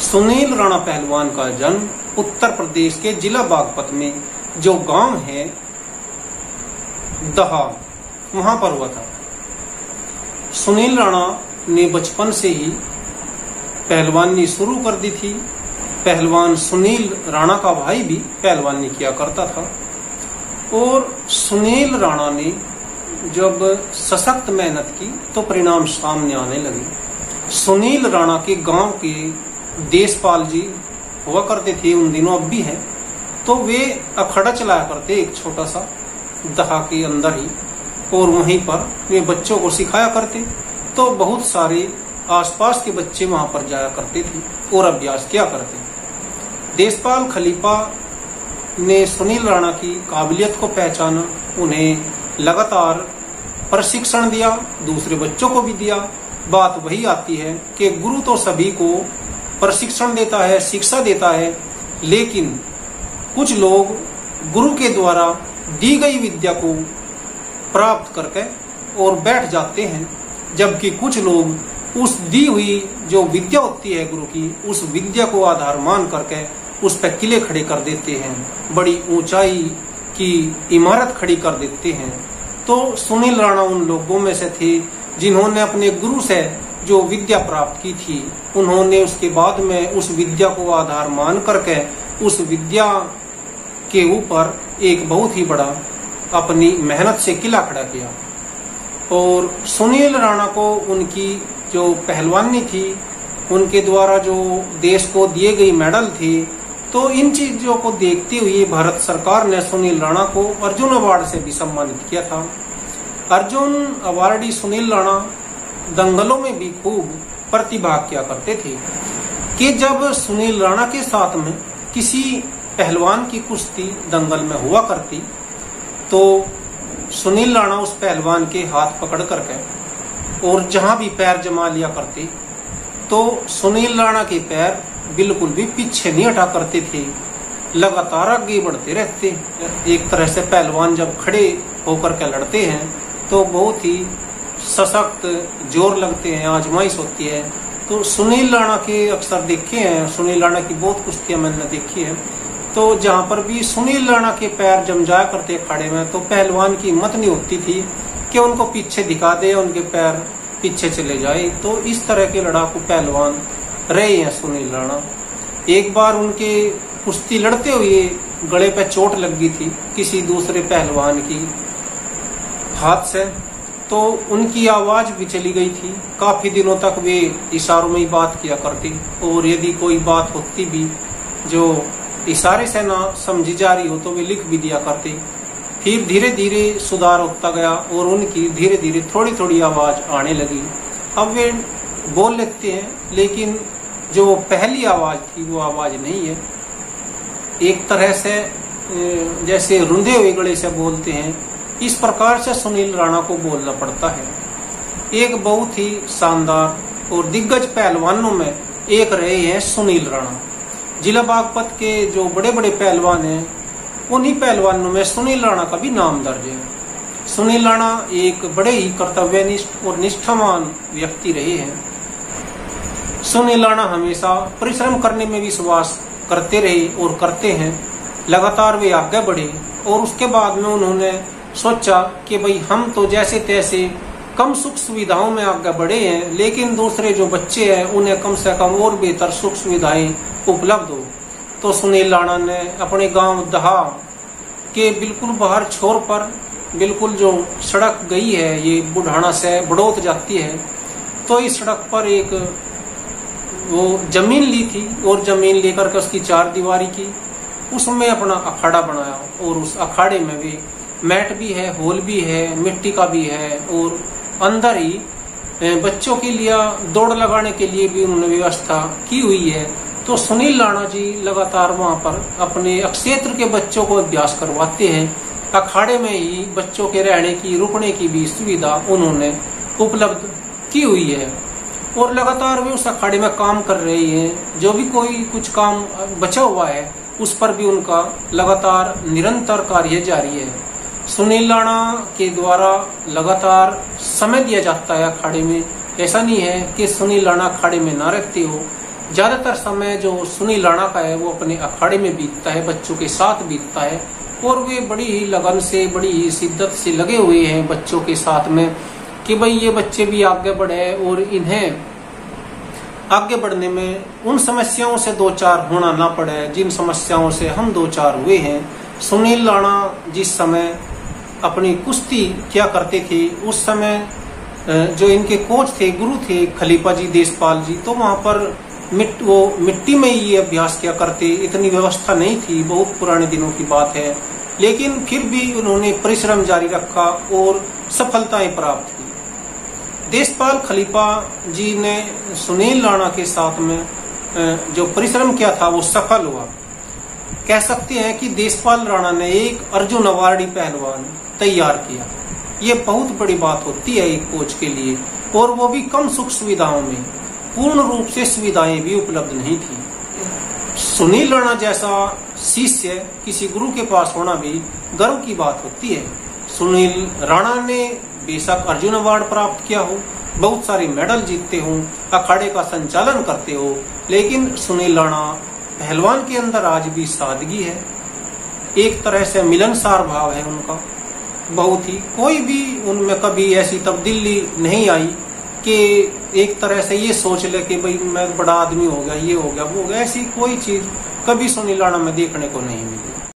सुनील राणा पहलवान का जन्म उत्तर प्रदेश के जिला बागपत में जो गांव है दहा, वहां पर हुआ था। सुनील राणा ने बचपन से ही पहलवानी शुरू कर दी थी। पहलवान सुनील राणा का भाई भी पहलवानी किया करता था और सुनील राणा ने जब सशक्त मेहनत की तो परिणाम सामने आने लगे। सुनील राणा के गांव के देशपाल जी हुआ करते थे, उन दिनों अब भी हैं, तो वे अखाड़ा चलाया करते एक छोटा सा दहा के अंदर ही, और वहीं पर वे बच्चों को सिखाया करते। तो बहुत सारे आसपास के बच्चे वहां पर जाया करते थे और अभ्यास किया करते। देशपाल खलीफा ने सुनील राणा की काबिलियत को पहचाना, उन्हें लगातार प्रशिक्षण दिया, दूसरे बच्चों को भी दिया। बात वही आती है कि गुरु तो सभी को प्रशिक्षण देता है, शिक्षा देता है, लेकिन कुछ लोग गुरु के द्वारा दी गई विद्या को प्राप्त करके और बैठ जाते हैं, जबकि कुछ लोग उस दी हुई जो विद्या होती है गुरु की, उस विद्या को आधार मान करके उस पर किले खड़े कर देते हैं, बड़ी ऊंचाई की इमारत खड़ी कर देते हैं। तो सुनील राणा उन लोगों में से थे जिन्होंने अपने गुरु से जो विद्या प्राप्त की थी, उन्होंने उसके बाद में उस विद्या को आधार मान करके उस विद्या के ऊपर एक बहुत ही बड़ा अपनी मेहनत से किला खड़ा किया। और सुनील राणा को उनकी जो पहलवानी थी, उनके द्वारा जो देश को दिए गए मेडल थे, तो इन चीजों को देखते हुए भारत सरकार ने सुनील राणा को अर्जुन अवार्ड से भी सम्मानित किया था। अर्जुन अवार्डी सुनील राणा दंगलों में भी खूब प्रतिभाग किया करते थे कि जब सुनील राणा के साथ में किसी पहलवान की कुश्ती दंगल में हुआ करती, तो सुनील राणा उस पहलवान के हाथ पकड़ करके और जहां भी पैर जमा लिया करते, तो सुनील राणा के पैर बिल्कुल भी पीछे नहीं हटा करते थे, लगातार आगे बढ़ते रहते। एक तरह से पहलवान जब खड़े होकर के लड़ते हैं तो बहुत ही सशक्त जोर लगते हैं, आजमाइश होती है। तो सुनील राणा के अक्सर देखे हैं, सुनील राणा की बहुत कुश्तियां मैंने देखी है, तो जहां पर भी सुनील राणा के पैर जम जाया करते अखाड़े में, तो पहलवान की हिम्मत नहीं होती थी कि उनको पीछे दिखा दे, उनके पैर पीछे चले जाए। तो इस तरह के लड़ाकू पहलवान रहे हैं सुनील राणा। एक बार उनके कुश्ती लड़ते हुए गले पे चोट लग गई थी किसी दूसरे पहलवान की हाथ से, तो उनकी आवाज भी चली गई थी। काफी दिनों तक वे इशारों में ही बात किया करती, और यदि कोई बात होती भी जो इशारे से ना समझी जा रही हो तो वे लिख भी दिया करते। फिर धीरे धीरे सुधार होता गया और उनकी धीरे धीरे थोड़ी थोड़ी आवाज आने लगी। अब वे बोल लेते हैं, लेकिन जो पहली आवाज थी वो आवाज नहीं है। एक तरह से जैसे रुंधे हुए गले से बोलते हैं, इस प्रकार से सुनील राणा को बोलना पड़ता है। एक बहुत ही शानदार और दिग्गज पहलवानों में एक रहे हैं सुनील राणा। जिला बागपत के जो बड़े बड़े पहलवान हैं, उन्हीं पहलवानों में सुनील राणा का भी नाम दर्ज है। सुनील राणा एक बड़े ही कर्तव्यनिष्ठ और निष्ठावान व्यक्ति रहे हैं। सुनील राणा हमेशा परिश्रम करने में विश्वास करते रहे और करते हैं। लगातार वे आगे बढ़े और उसके बाद में उन्होंने सोचा कि भाई हम तो जैसे तैसे कम सुख सुविधाओं में आगे बढ़े हैं, लेकिन दूसरे जो बच्चे हैं उन्हें कम से कम और बेहतर सुख सुविधाएं उपलब्ध हो। तो सुनील राणा ने अपने गांव दहा के बिल्कुल बाहर छोर पर, बिल्कुल जो सड़क गई है ये बुढ़ाना से बड़ौत जाती है, तो इस सड़क पर एक वो जमीन ली थी और जमीन लेकर के उसकी चार दीवारी की, उसमें अपना अखाड़ा बनाया। और उस अखाड़े में भी मैट भी है, होल भी है, मिट्टी का भी है, और अंदर ही बच्चों के लिए दौड़ लगाने के लिए भी उन्होंने व्यवस्था की हुई है। तो सुनील राणा जी लगातार वहां पर अपने क्षेत्र के बच्चों को अभ्यास करवाते हैं। अखाड़े में ही बच्चों के रहने की, रुकने की भी सुविधा उन्होंने उपलब्ध की हुई है और लगातार वे उस अखाड़े में काम कर रहे हैं। जो भी कोई कुछ काम बचा हुआ है उस पर भी उनका लगातार निरंतर कार्य जारी है। सुनील राणा के द्वारा लगातार समय दिया जाता है अखाड़े में। ऐसा नहीं है कि सुनील राणा अखाड़े में ना रहते हो, ज्यादातर समय जो सुनील राणा का है वो अपने अखाड़े में बीतता है, बच्चों के साथ बीतता है और वे बड़ी ही लगन से, बड़ी ही शिद्दत से लगे हुए हैं बच्चों के साथ में कि भाई ये बच्चे भी आगे बढ़े और इन्हें आगे बढ़ने में उन समस्याओं से दो चार होना ना पड़े जिन समस्याओं से हम दो चार हुए हैं। सुनील राणा जिस समय अपनी कुश्ती क्या करते थे उस समय जो इनके कोच थे, गुरु थे खलीफा जी, देशपाल जी, तो वहां पर वो मिट्टी में ही ये अभ्यास किया करते। इतनी व्यवस्था नहीं थी, बहुत पुराने दिनों की बात है, लेकिन फिर भी उन्होंने परिश्रम जारी रखा और सफलताएं प्राप्त की। देशपाल खलीफा जी ने सुनील राणा के साथ में जो परिश्रम किया था वो सफल हुआ। कह सकते हैं कि देशपाल राणा ने एक अर्जुन अवार्डी पहलवान तैयार किया। ये बहुत बड़ी बात होती है एक कोच के लिए, और वो भी कम सुख सुविधाओं में। पूर्ण रूप से सुविधाएं भी उपलब्ध नहीं थी। सुनील राणा जैसा शिष्य किसी गुरु के पास होना भी गर्व की बात होती है। सुनील राणा ने बेशक अर्जुन अवार्ड प्राप्त किया हो, बहुत सारे मेडल जीतते हो, अखाड़े का संचालन करते हो, लेकिन सुनील राणा पहलवान के अंदर आज भी सादगी है, एक तरह से मिलनसार भाव है उनका बहुत ही। कोई भी उनमें कभी ऐसी तब्दीली नहीं आई कि एक तरह से ये सोच ले कि भाई मैं बड़ा आदमी हो गया, ये हो गया, वो हो गया, ऐसी कोई चीज कभी सुनील राणा में देखने को नहीं मिली।